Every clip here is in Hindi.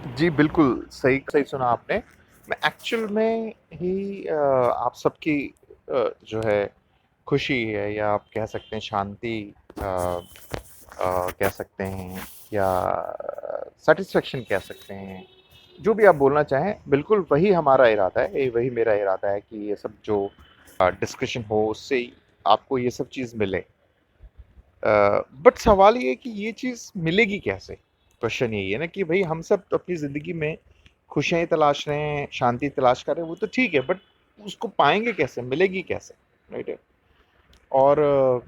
जी, बिल्कुल, सही सही सुना आपने। मैं एक्चुअल में ही आप सबकी जो है खुशी है या आप कह सकते हैं शांति कह सकते हैं या सैटिस्फैक्शन कह सकते हैं, जो भी आप बोलना चाहें, बिल्कुल वही हमारा इरादा है, वही मेरा इरादा है कि ये सब जो डिस्कशन हो उससे आपको ये सब चीज़ मिले। बट सवाल ये है कि ये चीज़ मिलेगी कैसे? क्वेश्चन यही है ना कि भई हम सब अपनी ज़िंदगी में खुशियाँ ही तलाश रहे हैं, शांति तलाश कर रहे हैं, वो तो ठीक है, बट उसको पाएँगे कैसे? मिलेगी कैसे? राइट है? और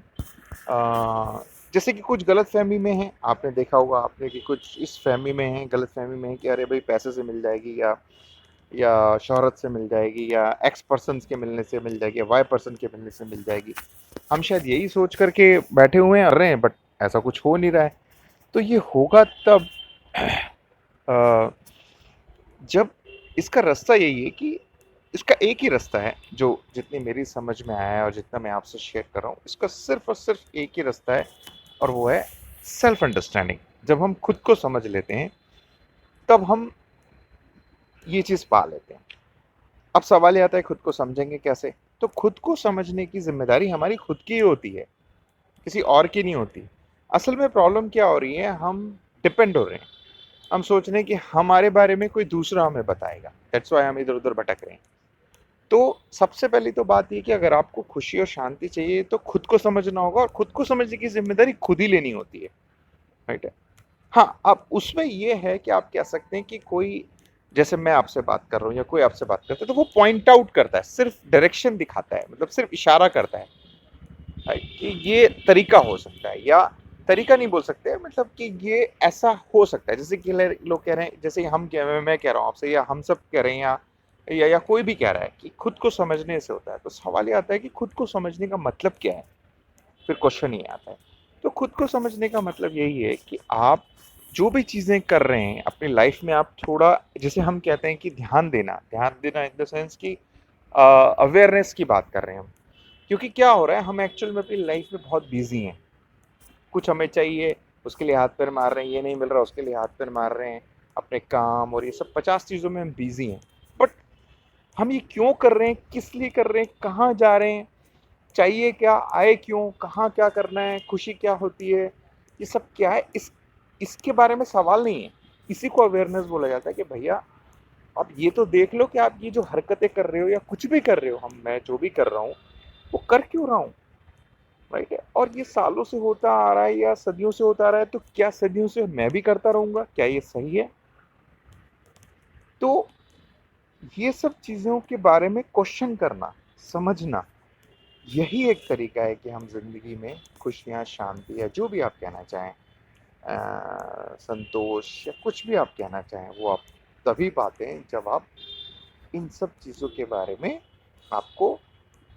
जैसे कि कुछ गलतफ़हमी में हैं, आपने देखा होगा आपने कि कुछ इस फ़हमी में हैं, गलतफ़हमी में हैं कि अरे भई पैसे से मिल जाएगी या शोहरत से मिल जाएगी या एक्स पर्सन्स के मिलने से मिल जाएगी या वाई पर्सन के मिलने से मिल जाएगी। हम शायद यही सोच कर के बैठे हुए हैं, कर रहे हैं, बट ऐसा कुछ हो नहीं रहा है। तो ये होगा तब अ, जब इसका रास्ता यही है कि इसका एक ही रास्ता है, जो जितनी मेरी समझ में आया है और जितना मैं आपसे शेयर कर रहा हूँ, इसका सिर्फ़ और सिर्फ़ एक ही रास्ता है और वो है सेल्फ अंडरस्टैंडिंग। जब हम खुद को समझ लेते हैं, तब हम ये चीज़ पा लेते हैं। अब सवाल ये आता है खुद को समझेंगे कैसे? तो खुद को समझने की ज़िम्मेदारी हमारी खुद की ही होती है, किसी और की नहीं होती। असल में प्रॉब्लम क्या हो रही है, हम डिपेंड हो रहे हैं। हम सोच रहे हैं कि हमारे बारे में कोई दूसरा हमें बताएगा। दैट्स व्हाई हम इधर-उधर भटक रहे हैं। तो सबसे पहली तो बात ये कि अगर आपको खुशी और शांति चाहिए तो खुद को समझना होगा और खुद को समझने की ज़िम्मेदारी खुद ही लेनी होती है। राइट है? हाँ, अब उसमें ये है कि आप कह सकते हैं कि कोई जैसे मैं आपसे बात कर रहा हूँ या कोई आपसे बात करता है तो वो पॉइंट आउट करता है, सिर्फ़ डायरेक्शन दिखाता है, मतलब सिर्फ़ इशारा करता है। राइट? कि ये तरीका हो सकता है या तरीका नहीं बोल सकते, मतलब कि ये ऐसा हो सकता है। जैसे कि लोग कह रहे हैं, जैसे हम कह मैं कह रहा हूँ आपसे या हम सब कह रहे हैं या कोई भी कह रहा है कि खुद को समझने से होता है। तो सवाल ये आता है कि खुद को समझने का मतलब क्या है? फिर क्वेश्चन ये आता है। तो खुद को समझने का मतलब यही है कि आप जो भी चीज़ें कर रहे हैं अपनी लाइफ में, आप थोड़ा, जिसे हम कहते हैं कि ध्यान देना इन द सेंस कि अवेयरनेस की बात कर रहे हैं हम। क्योंकि क्या हो रहा है, हम एक्चुअल में अपनी लाइफ में बहुत बिजी हैं। कुछ हमें चाहिए, उसके लिए हाथ पैर मार रहे हैं, ये नहीं मिल रहा उसके लिए हाथ पैर मार रहे हैं, अपने काम और ये सब 50 चीज़ों में हम बिजी हैं। बट हम ये क्यों कर रहे हैं, किस लिए कर रहे हैं, कहाँ जा रहे हैं, चाहिए क्या, आए क्यों, कहाँ क्या करना है, खुशी क्या होती है, ये सब क्या है, इसके बारे में सवाल नहीं है। इसी को अवेयरनेस बोला जाता है कि भैया आप ये तो देख लो कि आप ये जो हरकतें कर रहे हो या कुछ भी कर रहे हो, हम मैं जो भी कर रहा हूँ वो कर क्यों रहा हूँ। राइट है? और ये सालों से होता आ रहा है या सदियों से होता आ रहा है, तो क्या सदियों से मैं भी करता रहूंगा, क्या ये सही है? तो ये सब चीजों के बारे में क्वेश्चन करना, समझना, यही एक तरीका है कि हम जिंदगी में खुशियाँ, शांति या जो भी आप कहना चाहें, संतोष या कुछ भी आप कहना चाहें, वो आप तभी पाते हैं जब आप इन सब चीज़ों के बारे में आपको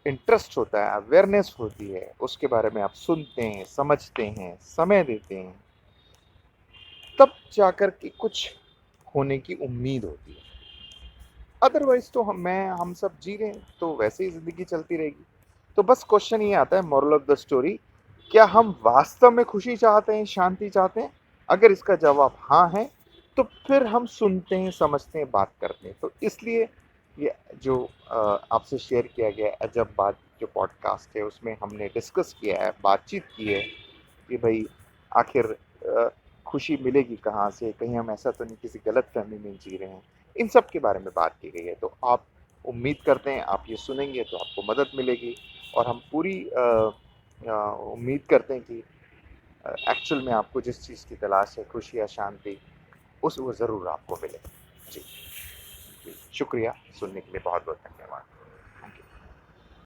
इंटरेस्ट होता है, अवेयरनेस होती है, उसके बारे में आप सुनते हैं, समझते हैं, समय देते हैं, तब जाकर के कुछ होने की उम्मीद होती है। अदरवाइज तो हम सब जी रहे हैं तो वैसे ही ज़िंदगी चलती रहेगी। तो बस क्वेश्चन ये आता है, मोरल ऑफ द स्टोरी, क्या हम वास्तव में खुशी चाहते हैं, शांति चाहते हैं? अगर इसका जवाब हाँ है, तो फिर हम सुनते हैं, समझते हैं, बात करते हैं। तो इसलिए ये जो आपसे शेयर किया गया अजब बात जो पॉडकास्ट है, उसमें हमने डिस्कस किया है, बातचीत की है कि भाई आखिर खुशी मिलेगी कहाँ से, कहीं हम ऐसा तो नहीं किसी गलतफ़हमी में जी रहे हैं। इन सब के बारे में बात की गई है। तो आप उम्मीद करते हैं आप ये सुनेंगे तो आपको मदद मिलेगी और हम पूरी उम्मीद करते हैं कि एक्चुअल में आपको जिस चीज़ की तलाश है, खुशी या शांति, उस वो ज़रूर आपको मिले। जी, जी, शुक्रिया, सुनने के लिए बहुत-बहुत धन्यवाद।